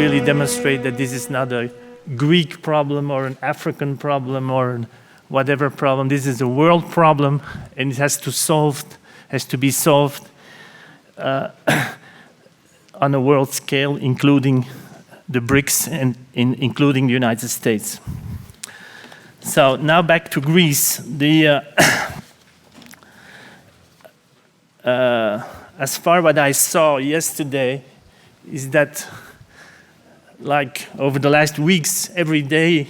really demonstrate that this is not a Greek problem or an African problem or whatever problem. This is a world problem, and it has to be solved on a world scale, including the BRICS and including the United States. So now back to Greece. As far what I saw yesterday is that, like over the last weeks, every day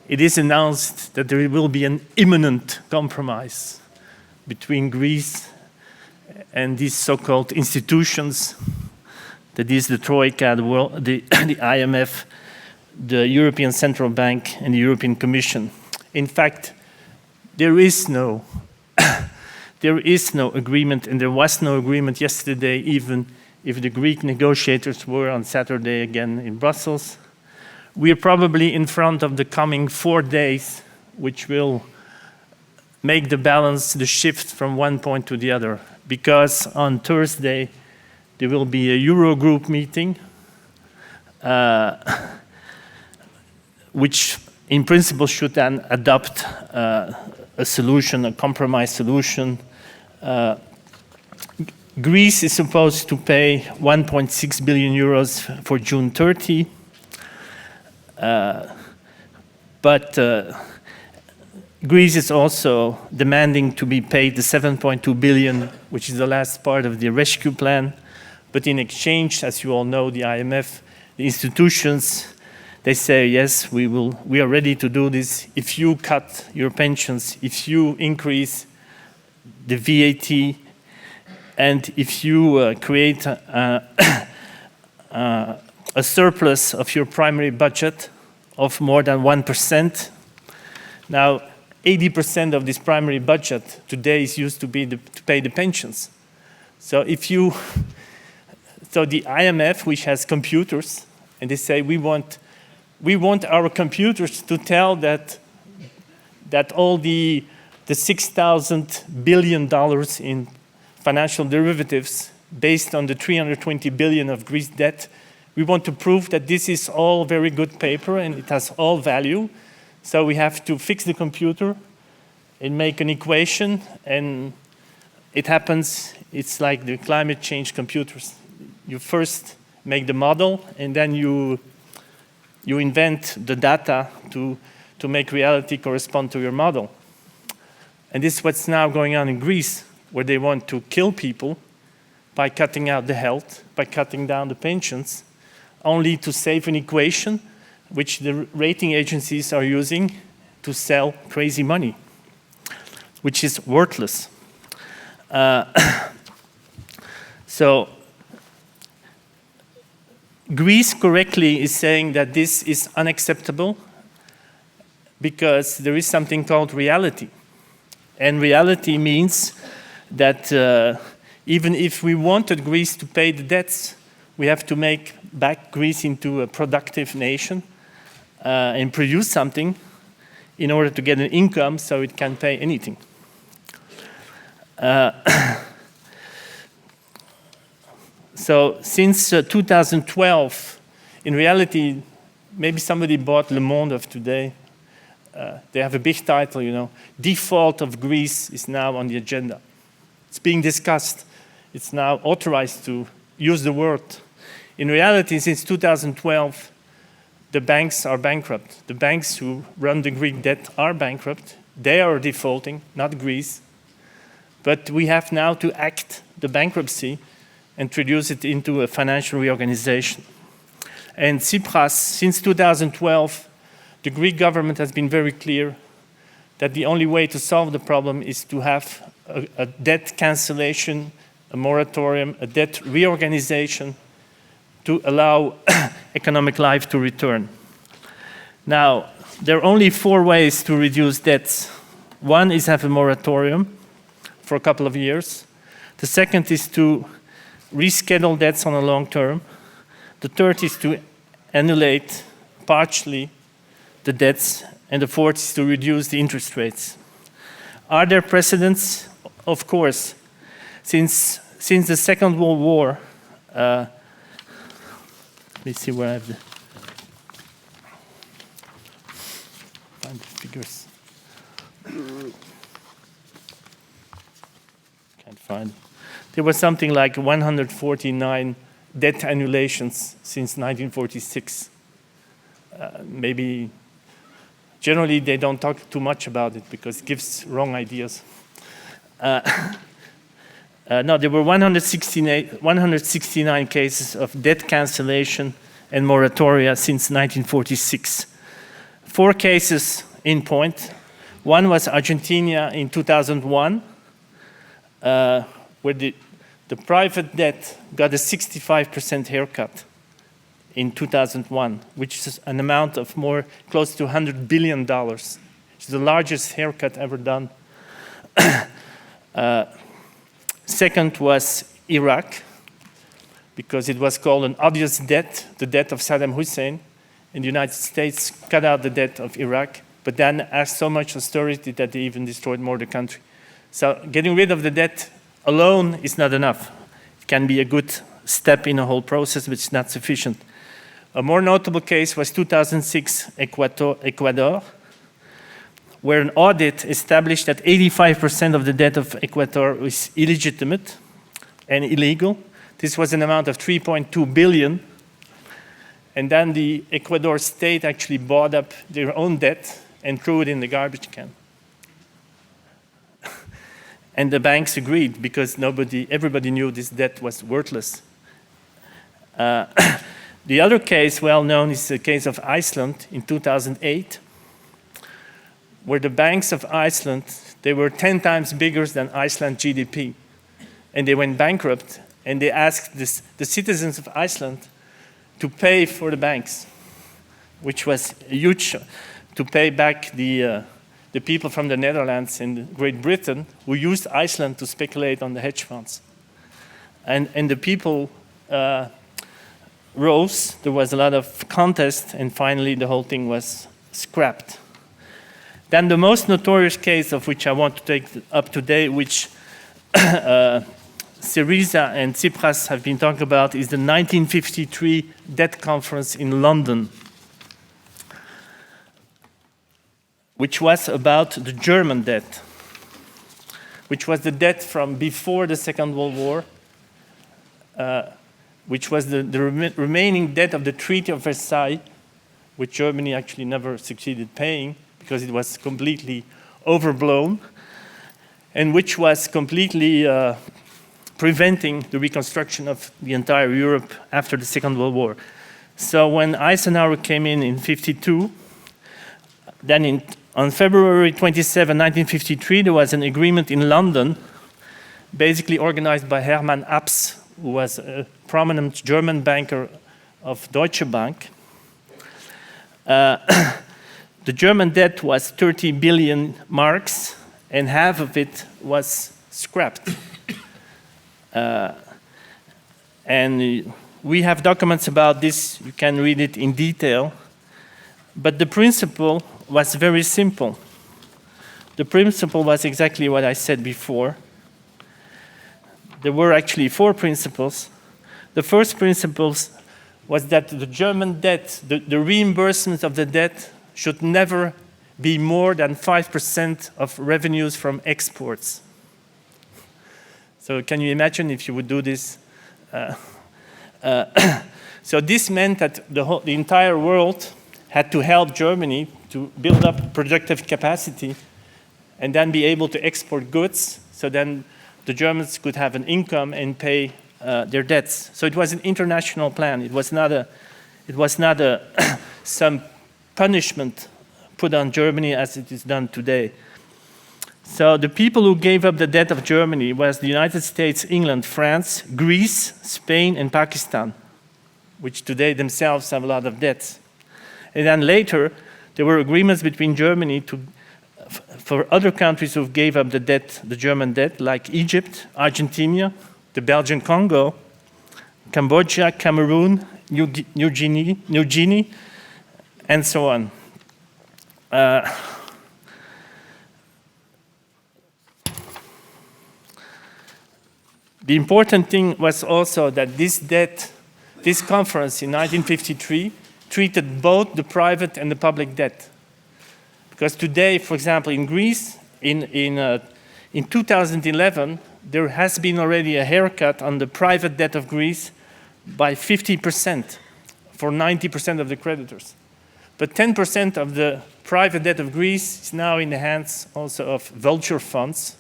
it is announced that there will be an imminent compromise between Greece and these so-called institutions, that is the Troika, the IMF, the European Central Bank, and the European Commission. In fact, there is no agreement, and there was no agreement yesterday, even if the Greek negotiators were on Saturday again in Brussels. We are probably in front of the coming 4 days, which will make the balance, the shift from one point to the other. Because on Thursday, there will be a Eurogroup meeting, which in principle should then adopt a solution, a compromise solution. Greece is supposed to pay 1.6 billion euros for June 30. But Greece is also demanding to be paid the 7.2 billion, which is the last part of the rescue plan. But in exchange, as you all know, the IMF, the institutions, they say, yes, we are ready to do this if you cut your pensions, if you increase the VAT, and if you create a surplus of your primary budget of more than 1%. Now, 80% of this primary budget today is used to pay the pensions. So the IMF, which has computers, and they say we want our computers to tell that all the $6,000 billion in financial derivatives based on the 320 billion of Greece debt, we want to prove that this is all very good paper and it has all value. So we have to fix the computer and make an equation, and it happens, it's like the climate change computers. You first make the model, and then you invent the data to make reality correspond to your model. And this is what's now going on in Greece, where they want to kill people by cutting out the health, by cutting down the pensions, only to save an equation which the rating agencies are using to sell crazy money, which is worthless. So Greece correctly is saying that this is unacceptable because there is something called reality. And reality means that even if we wanted Greece to pay the debts, we have to make back Greece into a productive nation and produce something in order to get an income so it can pay anything. So since 2012, in reality, maybe somebody bought Le Monde of today. They have a big title, default of Greece is now on the agenda. It's being discussed. It's now authorized to use the word. In reality, since 2012, the banks are bankrupt. The banks who run the Greek debt are bankrupt. They are defaulting, not Greece. But we have now to act the bankruptcy and introduce it into a financial reorganization. And Tsipras, since 2012, the Greek government has been very clear that the only way to solve the problem is to have a debt cancellation, a moratorium, a debt reorganization to allow economic life to return. Now, there are only 4 ways to reduce debts. One is have a moratorium for a couple of years. The second is to reschedule debts on a long term. The third is to annulate partially the debts, and the fourth is to reduce the interest rates. Are there precedents? Of course. Since the Second World War, Let me see where I have the find the figures. Can't find. There was something like 149 debt annulations since 1946. Maybe generally they don't talk too much about it because it gives wrong ideas. No, there were 169 cases of debt cancellation and moratoria since 1946. 4 cases in point. One was Argentina in 2001, where the private debt got a 65% haircut in 2001, which is an amount of more close to $100 billion. It's the largest haircut ever done. Second was Iraq, because it was called an obvious debt, the debt of Saddam Hussein, and the United States cut out the debt of Iraq, but then asked so much austerity that they even destroyed more the country. So getting rid of the debt alone is not enough. It can be a good step in a whole process, but it's not sufficient. A more notable case was 2006 Ecuador, where an audit established that 85% of the debt of Ecuador was illegitimate and illegal. This was an amount of 3.2 billion. And then the Ecuador state actually bought up their own debt and threw it in the garbage can. And the banks agreed because everybody knew this debt was worthless. The other case, well known, is the case of Iceland in 2008, where the banks of Iceland, they were 10 times bigger than Iceland's GDP. And they went bankrupt, and they asked the citizens of Iceland to pay for the banks, which was huge, to pay back the people from the Netherlands and Great Britain who used Iceland to speculate on the hedge funds. And the people rose. There was a lot of contest, and finally the whole thing was scrapped. Then the most notorious case of which I want to take up today, which Syriza and Tsipras have been talking about, is the 1953 debt conference in London, which was about the German debt, which was the debt from before the Second World War, which was the remaining debt of the Treaty of Versailles, which Germany actually never succeeded paying because it was completely overblown, and which was completely preventing the reconstruction of the entire Europe after the Second World War. So when Eisenhower came in 1952, then on February 27, 1953, there was an agreement in London, basically organized by Hermann Abs, who was a prominent German banker of Deutsche Bank. The German debt was 30 billion marks, and half of it was scrapped. And we have documents about this. You can read it in detail. But the principle was very simple. The principle was exactly what I said before. There were actually 4 principles. The first principle was that the German debt, the reimbursement of the debt, should never be more than 5% of revenues from exports. So can you imagine if you would do this? So this meant that the entire world had to help Germany to build up productive capacity and then be able to export goods, so then the Germans could have an income and pay their debts. So it was an international plan. It was not some punishment put on Germany as it is done today. So the people who gave up the debt of Germany was the United States, England, France, Greece, Spain, and Pakistan, which today themselves have a lot of debts. And then later, there were agreements between Germany for other countries who gave up the debt, the German debt, like Egypt, Argentina, the Belgian Congo, Cambodia, Cameroon, New Guinea, and so on. The important thing was also that this debt this conference in 1953 treated both the private and the public debt. Because today, for example, in Greece, in 2011, there has been already a haircut on the private debt of Greece by 50% for 90% of the creditors. But 10% of the private debt of Greece is now in the hands also of vulture funds,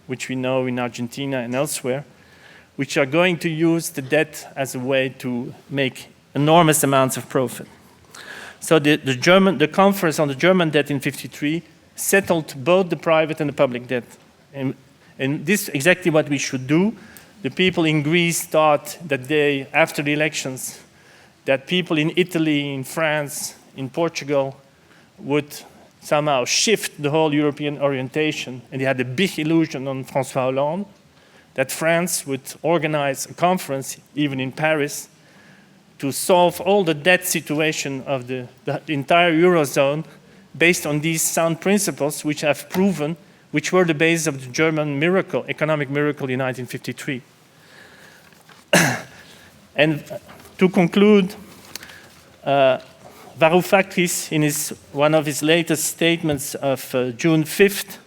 which we know in Argentina and elsewhere, which are going to use the debt as a way to make enormous amounts of profit. So the conference on the German debt in 1953 settled both the private and the public debt. And this is exactly what we should do. The people in Greece thought that after the elections, that people in Italy, in France, in Portugal would somehow shift the whole European orientation. And they had a big illusion on François Hollande that France would organize a conference, even in Paris, to solve all the debt situation of the entire Eurozone based on these sound principles which have proven, which were the basis of the German miracle, economic miracle in 1953. And to conclude, Varoufakis, in one of his latest statements of June 5th,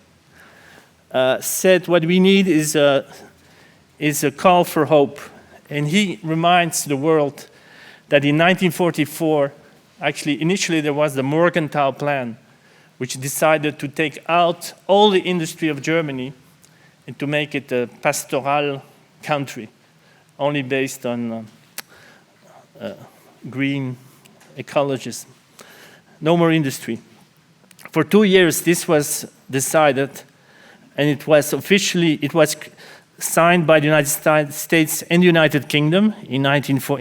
said what we need is a call for hope. And he reminds the world that in 1944, actually initially there was the Morgenthau Plan, which decided to take out all the industry of Germany and to make it a pastoral country, only based on green ecologism. No more industry. For 2 years, this was decided, and it was signed by the United States and the United Kingdom in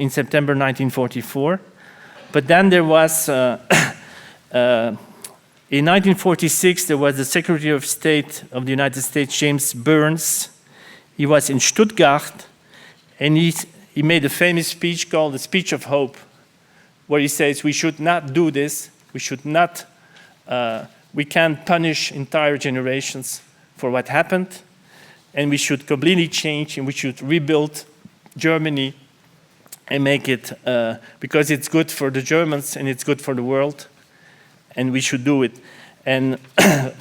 September 1944. But then there was, in 1946, there was the Secretary of State of the United States, James Burns. He was in Stuttgart, and he made a famous speech called the Speech of Hope, where he says we should not do this, we can't punish entire generations for what happened, and we should completely change, and we should rebuild Germany and make it, because it's good for the Germans and it's good for the world, and we should do it. And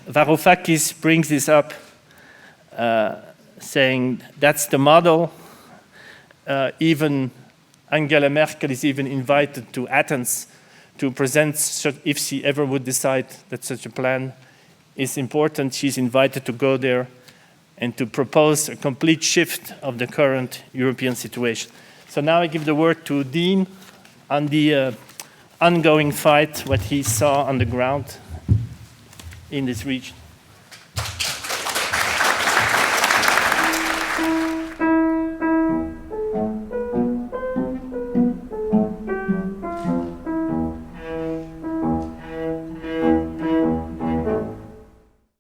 Varoufakis brings this up, saying that's the model. Even Angela Merkel is even invited to Athens to present, if she ever would decide that such a plan is important, she's invited to go there and to propose a complete shift of the current European situation. So now I give the word to Dean on the ongoing fight, what he saw on the ground in this region.